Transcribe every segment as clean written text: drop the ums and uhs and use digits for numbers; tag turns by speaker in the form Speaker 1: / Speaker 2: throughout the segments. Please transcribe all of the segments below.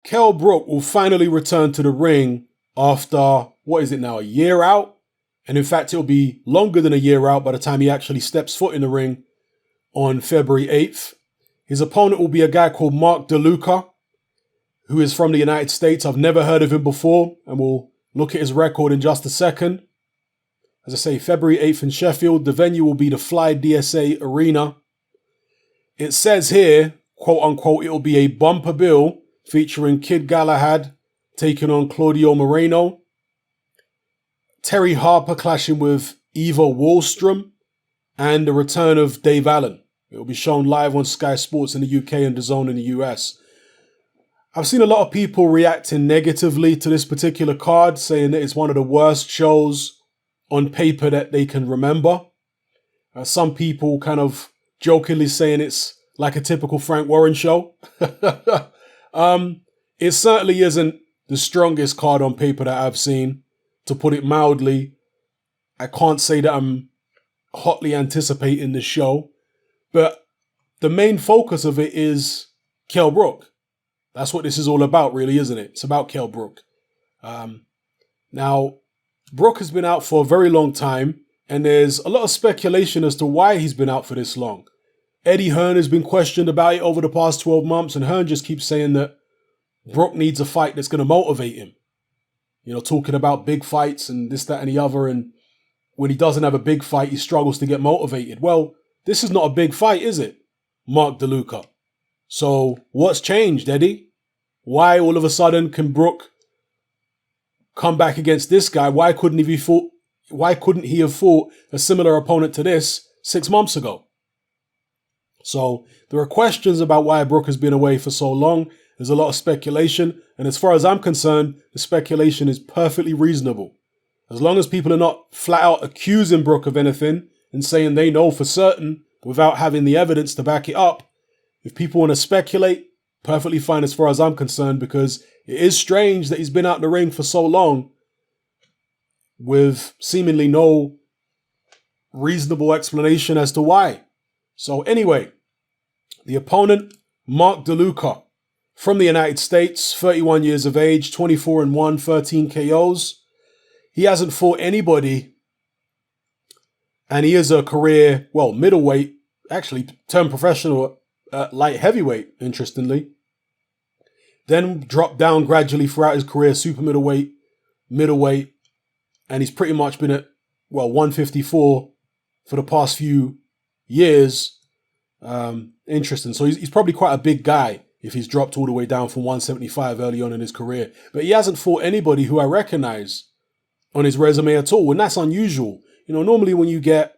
Speaker 1: Kell Brook will finally return to the ring after, what is it now, a year out? And in fact, it'll be longer than a year out by the time he actually steps foot in the ring on February 8th. His opponent will be a guy called Mark DeLuca, who is from the United States. I've never heard of him before, and we'll look at his record in just a second. As I say, February 8th in Sheffield. The venue will be the Fly DSA Arena. It says here, quote unquote, it'll be a bumper bill featuring Kid Galahad taking on Claudio Moreno, Terry Harper clashing with Eva Wallstrom, and the return of Dave Allen. It will be shown live on Sky Sports in the UK and DAZN in the US. I've seen a lot of people reacting negatively to this particular card, saying that it's one of the worst shows on paper that they can remember. Some people kind of jokingly saying it's like a typical Frank Warren show. It certainly isn't the strongest card on paper that I've seen, to put it mildly. I can't say that I'm hotly anticipating the show, but the main focus of it is Kell Brook. That's what this is all about, really, isn't it? It's about Kell Brook. Now, Brook has been out for a very long time, and there's a lot of speculation as to why he's been out for this long. Eddie Hearn has been questioned about it over the past 12 months, and Hearn just keeps saying that Brook needs a fight that's going to motivate him. You know, talking about big fights and this, that, and the other, and when he doesn't have a big fight, he struggles to get motivated. Well, this is not a big fight, is it, Mark DeLuca? So what's changed, Eddie? Why all of a sudden can Brook come back against this guy? Why couldn't he have fought a similar opponent to this 6 months ago? So there are questions about why Brook has been away for so long. There's a lot of speculation. And as far as I'm concerned, the speculation is perfectly reasonable. As long as people are not flat out accusing Brook of anything and saying they know for certain without having the evidence to back it up, if people want to speculate, perfectly fine as far as I'm concerned, because it is strange that he's been out in the ring for so long with seemingly no reasonable explanation as to why. So anyway, the opponent, Mark DeLuca, from the United States, 31 years of age, 24-1, 13 KOs. He hasn't fought anybody, and he is a career, well, middleweight, actually turned professional light heavyweight, interestingly. Then dropped down gradually throughout his career, super middleweight, and he's pretty much been at, well, 154 for the past few years. Interesting. So he's probably quite a big guy if he's dropped all the way down from 175 early on in his career. But he hasn't fought anybody who I recognize on his resume at all, and that's unusual. You know, normally when you get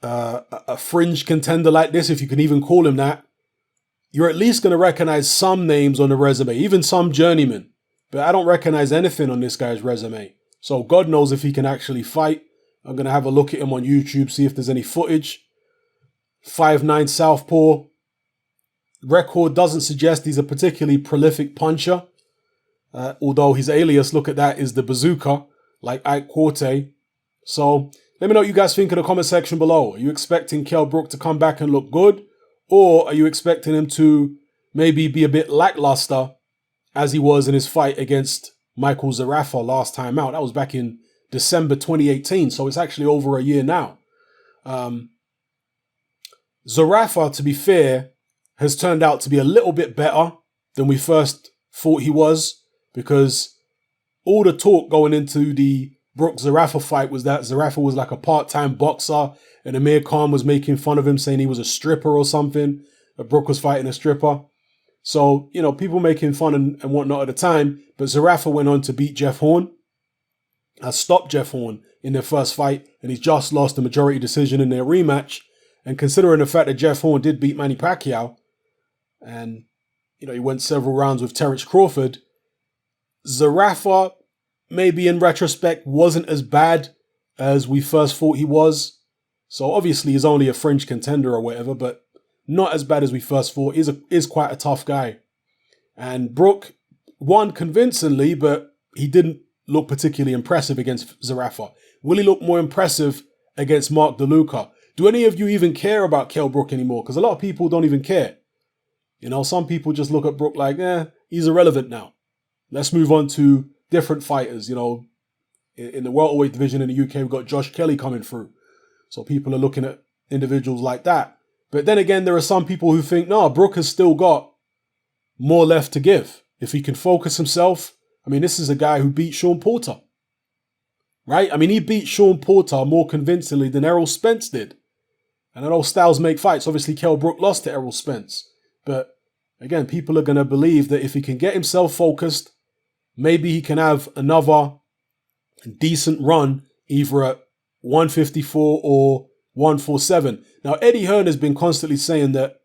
Speaker 1: a fringe contender like this, if you can even call him that, you're at least going to recognize some names on the resume, even some journeymen. But I don't recognize anything on this guy's resume. So God knows if he can actually fight. I'm going to have a look at him on YouTube, see if there's any footage. 5'9" southpaw. Record doesn't suggest he's a particularly prolific puncher. Although his alias, look at that, is the Bazooka, like Ike Quarte. So let me know what you guys think in the comment section below. Are you expecting Kell Brook to come back and look good? Or are you expecting him to maybe be a bit lackluster as he was in his fight against Michael Zarafa last time out? That was back in December 2018, so it's actually over a year now. Zarafa, to be fair, has turned out to be a little bit better than we first thought he was, because all the talk going into the Brook-Zarafa fight was that Zarafa was like a part-time boxer and Amir Khan was making fun of him, saying he was a stripper or something. That Brook was fighting a stripper. So, you know, people making fun and whatnot at the time, but Zarafa went on to beat Jeff Horn, stopped Jeff Horn in their first fight, and he's just lost a majority decision in their rematch. And considering the fact that Jeff Horn did beat Manny Pacquiao, and, you know, he went several rounds with Terence Crawford, Zarafa, maybe in retrospect, wasn't as bad as we first thought he was. So obviously he's only a fringe contender or whatever, but not as bad as we first thought. Is quite a tough guy. And Brook won convincingly, but he didn't look particularly impressive against Zarafa. Will he look more impressive against Mark DeLuca? Do any of you even care about Kell Brook anymore? Because a lot of people don't even care. You know, some people just look at Brook like, he's irrelevant now. Let's move on to different fighters. You know, in the welterweight division in the UK, we've got Josh Kelly coming through. So people are looking at individuals like that. But then again, there are some people who think, no, Brook has still got more left to give. If he can focus himself, I mean, this is a guy who beat Sean Porter, right? I mean, he beat Sean Porter more convincingly than Errol Spence did. And I know styles make fights. Obviously, Kell Brook lost to Errol Spence. But again, people are going to believe that if he can get himself focused, maybe he can have another decent run either at 154 or 147. Now, Eddie Hearn has been constantly saying that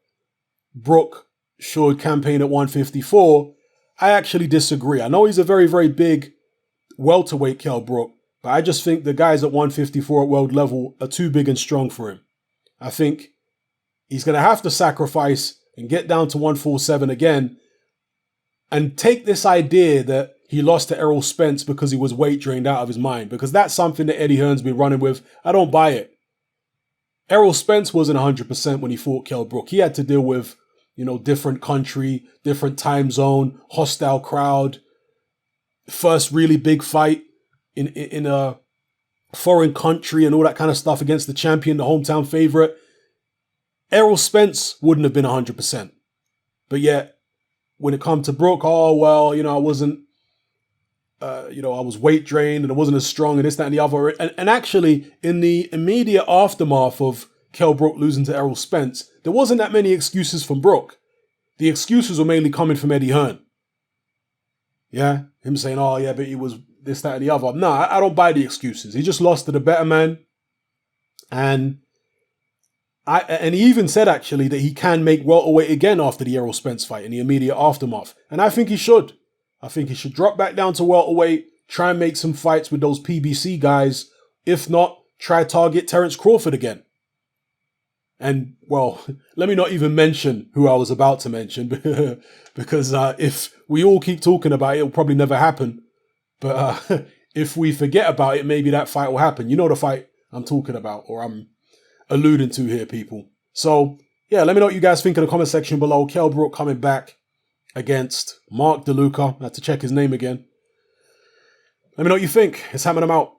Speaker 1: Brook should campaign at 154. I actually disagree. I know he's a very, very big welterweight, Kell Brook, but I just think the guys at 154 at world level are too big and strong for him. I think he's going to have to sacrifice and get down to 147 again and take this idea that he lost to Errol Spence because he was weight drained out of his mind, because that's something that Eddie Hearn's been running with. I don't buy it. Errol Spence wasn't 100% when he fought Kell Brook. He had to deal with, you know, different country, different time zone, hostile crowd, first really big fight in a foreign country and all that kind of stuff against the champion, the hometown favorite. Errol Spence wouldn't have been 100%. But yet, when it comes to Brook, oh, well, you know, I wasn't, I was weight drained and I wasn't as strong and this, that, and the other. And actually, in the immediate aftermath of Kell Brook losing to Errol Spence, there wasn't that many excuses from Brook. The excuses were mainly coming from Eddie Hearn. Yeah, him saying, oh, yeah, but he was this, that, and the other. No, I don't buy the excuses. He just lost to the better man. And he even said, actually, that he can make welterweight again after the Errol Spence fight in the immediate aftermath. And I think he should. I think he should drop back down to welterweight, try and make some fights with those PBC guys. If not, try target Terence Crawford again. And, well, let me not even mention who I was about to mention, because if we all keep talking about it, it'll probably never happen. But if we forget about it, maybe that fight will happen. You know the fight I'm talking about, or I'm alluding to here, people. So, yeah, let me know what you guys think in the comment section below. Kell Brook coming back against Mark DeLuca. I have to check his name again. Let me know what you think. It's Hamming them out.